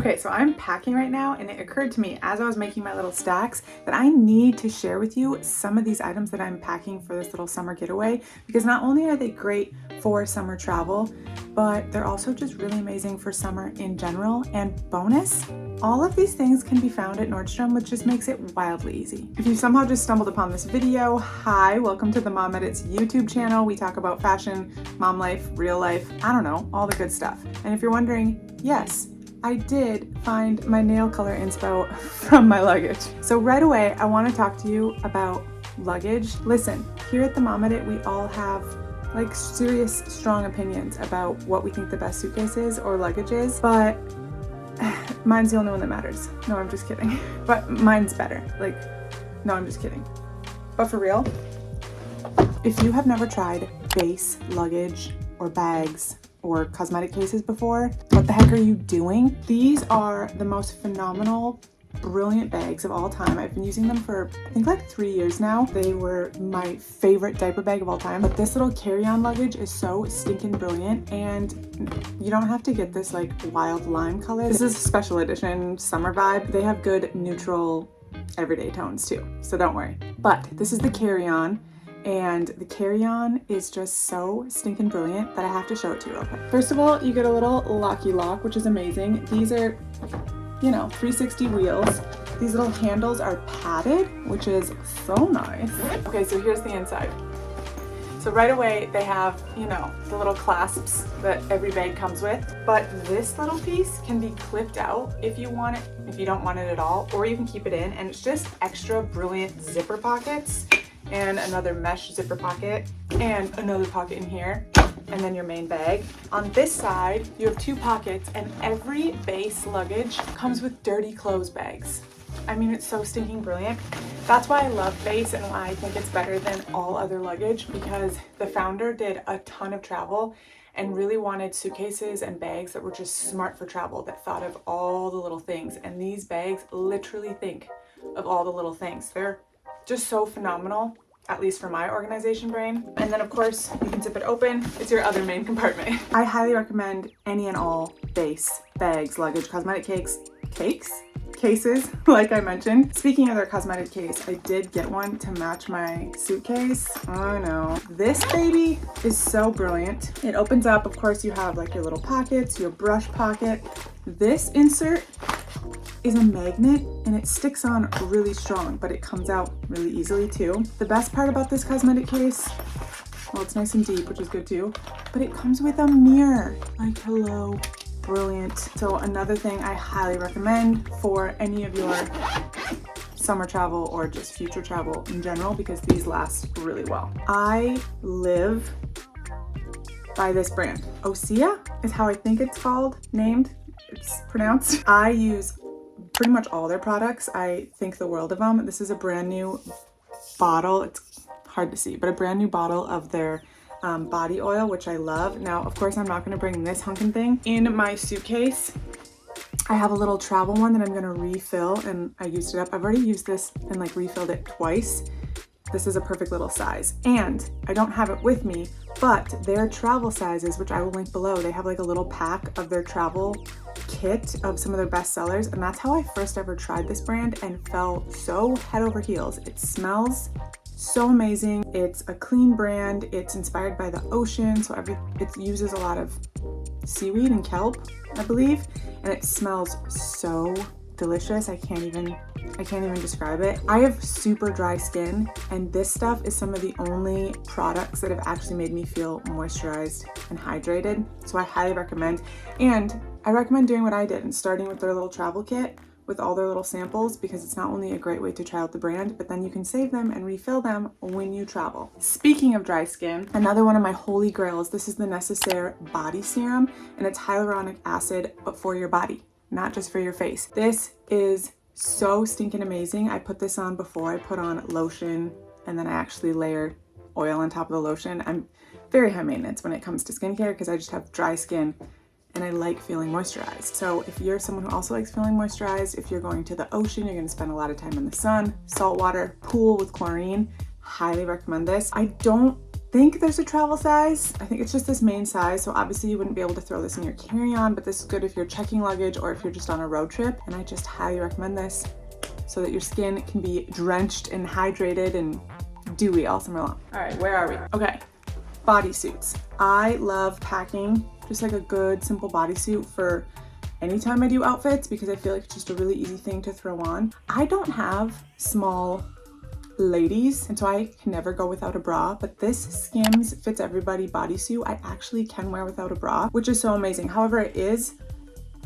Okay, so I'm packing right now, and it occurred to me as I was making my little stacks that I need to share with you some of these items that I'm packing for this little summer getaway, because not only are they great for summer travel, but they're also just really amazing for summer in general. And bonus, all of these things can be found at Nordstrom, which just makes it wildly easy. If you somehow just stumbled upon this video, hi, welcome to the Mom Edits YouTube channel. We talk about fashion, mom life, real life, I don't know, all the good stuff. And if you're wondering, yes, I did find my nail color inspo from my luggage. So right away, I want to talk to you about luggage. Listen, here at the Mom Edit, we all have like serious, strong opinions about what we think the best suitcase is or luggage is, but mine's the only one that matters. No, I'm just kidding. But mine's better. Like, no, I'm just kidding. But for real, if you have never tried Béis luggage or bags or cosmetic cases before, what the heck are you doing? These are the most phenomenal, brilliant bags of all time. I've been using them for I think like 3 years now. They were my favorite diaper bag of all time. But this little carry-on luggage is so stinking brilliant, and you don't have to get this like wild lime color. This is a special edition summer vibe. They have good neutral everyday tones too, so don't worry. But this is the carry-on. And the carry-on is just so stinking brilliant that I have to show it to you real quick. First of all, you get a little locky lock, which is amazing. These are, you know, 360 wheels. These little handles are padded, which is so nice. Okay, so here's the inside. So right away, they have, you know, the little clasps that every bag comes with. But this little piece can be clipped out if you want it, if you don't want it at all, or you can keep it in. And it's just extra brilliant zipper pockets, and another mesh zipper pocket, and another pocket in here, and then your main bag. On this side, you have 2 pockets, and every Béis luggage comes with dirty clothes bags. I mean, it's so stinking brilliant. That's why I love Béis and why I think it's better than all other luggage, because the founder did a ton of travel and really wanted suitcases and bags that were just smart for travel, that thought of all the little things. And these bags literally think of all the little things. They're just so phenomenal, at least for my organization brain. And then of course, you can zip it open. It's your other main compartment. I highly recommend any and all Béis bags, luggage, cosmetic cases, like I mentioned. Speaking of their cosmetic case, I did get one to match my suitcase. I know. This baby is so brilliant. It opens up, of course, you have like your little pockets, your brush pocket. This insert is a magnet and it sticks on really strong, but it comes out really easily too. The best part about this cosmetic case, well, it's nice and deep, which is good too, but it comes with a mirror. Like, hello, brilliant. So another thing I highly recommend for any of your summer travel or just future travel in general, because these last really well. I live by this brand. Osea is how I think it's it's pronounced. I use pretty much all their products. I think the world of them. This is a brand new bottle. It's hard to see, but a brand new bottle of their body oil, which I love. Now, of course, I'm not going to bring this hunkin' thing in my suitcase. I have a little travel one that I'm going to refill, and I used it up. I've already used this and like refilled it twice. This is a perfect little size, and I don't have it with me, but their travel sizes, which I will link below, they have like a little pack of their travel kit of some of their best sellers, and that's how I first ever tried this brand and fell so head over heels. It smells so amazing. It's a clean brand. It's inspired by the ocean, so it uses a lot of seaweed and kelp, I believe, and it smells so delicious. I can't even describe it. I have super dry skin, and this stuff is some of the only products that have actually made me feel moisturized and hydrated. So I highly recommend, and I recommend doing what I did and starting with their little travel kit with all their little samples, because it's not only a great way to try out the brand, but then you can save them and refill them when you travel. Speaking of dry skin, another one of my holy grails, this is the Nécessaire body serum, and it's hyaluronic acid, but for your body, not just for your face. This is so stinking amazing. I put this on before I put on lotion, and then I actually layer oil on top of the lotion. I'm very high maintenance when it comes to skincare because I just have dry skin and I like feeling moisturized. So if you're someone who also likes feeling moisturized, if you're going to the ocean, you're gonna spend a lot of time in the sun, salt water, pool with chlorine, highly recommend this. I don't think there's a travel size. I think it's just this main size. So obviously you wouldn't be able to throw this in your carry-on, but this is good if you're checking luggage or if you're just on a road trip. And I just highly recommend this so that your skin can be drenched and hydrated and dewy all summer long. All right, where are we? Okay, bodysuits. I love packing just like a good simple bodysuit for anytime I do outfits because I feel like it's just a really easy thing to throw on. I don't have small ladies, and so I can never go without a bra, but this Skims Fits Everybody bodysuit I actually can wear without a bra, which is so amazing. However, it is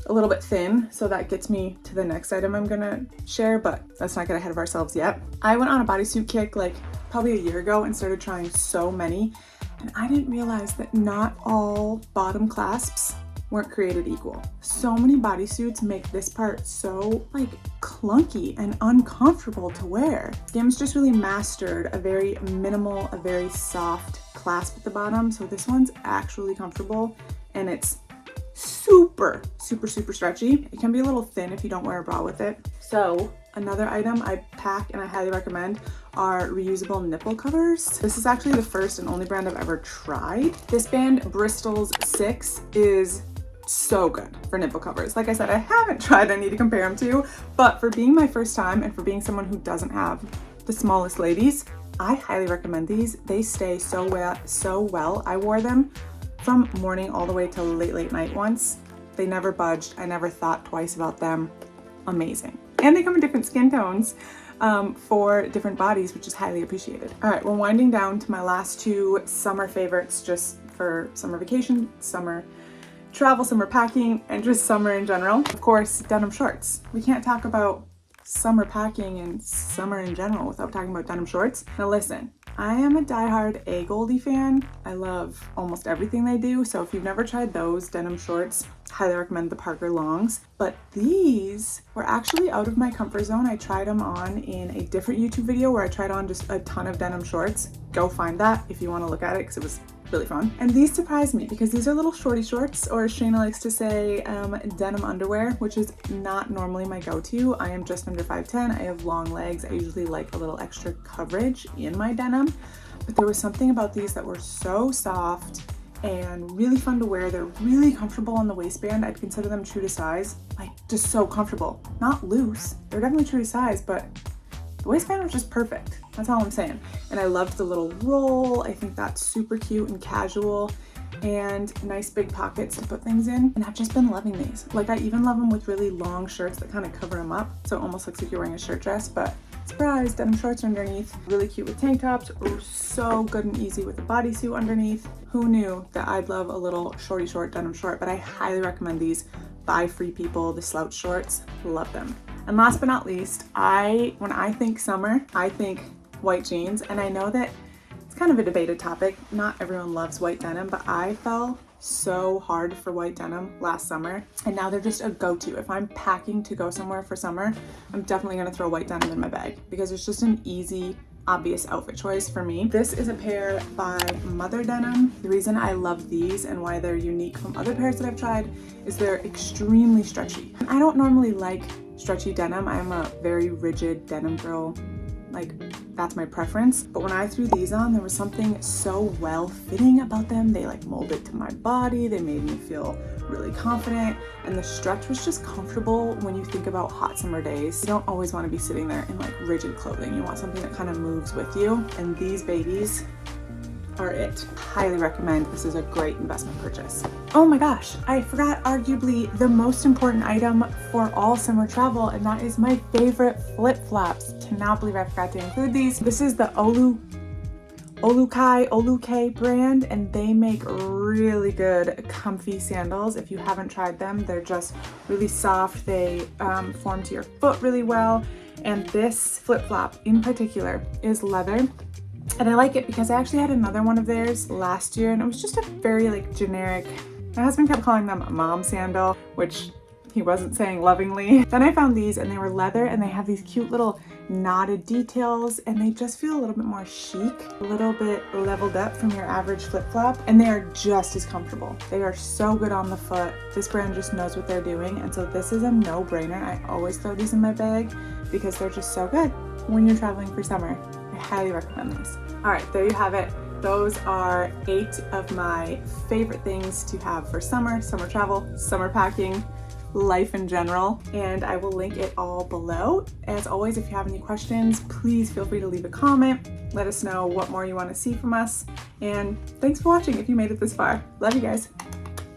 a little bit thin, so that gets me to the next item I'm gonna share, but let's not get ahead of ourselves yet. I went on a bodysuit kick like probably a year ago and started trying so many, and I didn't realize that not all bottom clasps weren't created equal. So many bodysuits make this part so like clunky and uncomfortable to wear. Skims just really mastered a very minimal, a very soft clasp at the bottom. So this one's actually comfortable and it's super stretchy. It can be a little thin if you don't wear a bra with it. So another item I pack and I highly recommend are reusable nipple covers. This is actually the first and only brand I've ever tried. This brand, Bristols 6, is so good for nipple covers. Like I said, I haven't tried any to compare them to, but for being my first time and for being someone who doesn't have the smallest ladies, I highly recommend these. They stay so well. I wore them from morning all the way till late night once. They never budged. I never thought twice about them. Amazing. And they come in different skin tones for different bodies, which is highly appreciated. All right, we're winding down to my last two summer favorites just for summer vacation, summer travel, summer packing, and just summer in general. Of course, denim shorts. We can't talk about summer packing and summer in general without talking about denim shorts. Now listen, I am a diehard A Goldie fan. I love almost everything they do. So if you've never tried those denim shorts, highly recommend the Parker Longs. But these were actually out of my comfort zone. I tried them on in a different YouTube video where I tried on just a ton of denim shorts. Go find that if you want to look at it because it was really fun. And these surprised me because these are little shorty shorts, or as Shayna likes to say, denim underwear, which is not normally my go-to. I am just under 5'10". I have long legs. I usually like a little extra coverage in my denim, but there was something about these that were so soft and really fun to wear. They're really comfortable on the waistband. I'd consider them true to size, like just so comfortable. Not loose. They're definitely true to size, but the waistband was just perfect. That's all I'm saying. And I loved the little roll. I think that's super cute and casual, and nice big pockets to put things in. And I've just been loving these. Like I even love them with really long shirts that kind of cover them up. So it almost looks like you're wearing a shirt dress, but surprise, denim shorts underneath. Really cute with tank tops, or so good and easy with a bodysuit underneath. Who knew that I'd love a little shorty short denim short, but I highly recommend these by Free People, the slouch shorts. Love them. And last but not least, when I think summer, I think white jeans. And I know that it's kind of a debated topic. Not everyone loves white denim, but I fell so hard for white denim last summer. And now they're just a go-to. If I'm packing to go somewhere for summer, I'm definitely gonna throw white denim in my bag because it's just an easy, obvious outfit choice for me. This is a pair by Mother Denim. The reason I love these and why they're unique from other pairs that I've tried is they're extremely stretchy. I don't normally like stretchy denim. I'm a very rigid denim girl. Like, that's my preference. But when I threw these on, there was something so well fitting about them. They like molded to my body. They made me feel really confident. And the stretch was just comfortable when you think about hot summer days. You don't always want to be sitting there in like rigid clothing. You want something that kind of moves with you. And these babies are it. Highly recommend. This is a great investment purchase. Oh my gosh, I forgot arguably the most important item for all summer travel, and that is my favorite flip-flops. Cannot believe I forgot to include these. This is the Oluke brand, and they make really good comfy sandals. If you haven't tried them, they're just really soft. They form to your foot really well. And this flip-flop in particular is leather. And I like it because I actually had another one of theirs last year, and it was just a very like generic, my husband kept calling them a mom sandal, which he wasn't saying lovingly. Then I found these, and they were leather, and they have these cute little knotted details, and they just feel a little bit more chic, a little bit leveled up from your average flip-flop, and they are just as comfortable. They are so good on the foot. This brand just knows what they're doing, and so this is a no-brainer. I always throw these in my bag because they're just so good when you're traveling for summer. I highly recommend these. All right, there you have it. Those are 8 of my favorite things to have for summer travel, summer packing, life in general, and I will link it all below. As always, if you have any questions, please feel free to leave a comment. Let us know what more you want to see from us, and thanks for watching if you made it this far. Love you guys.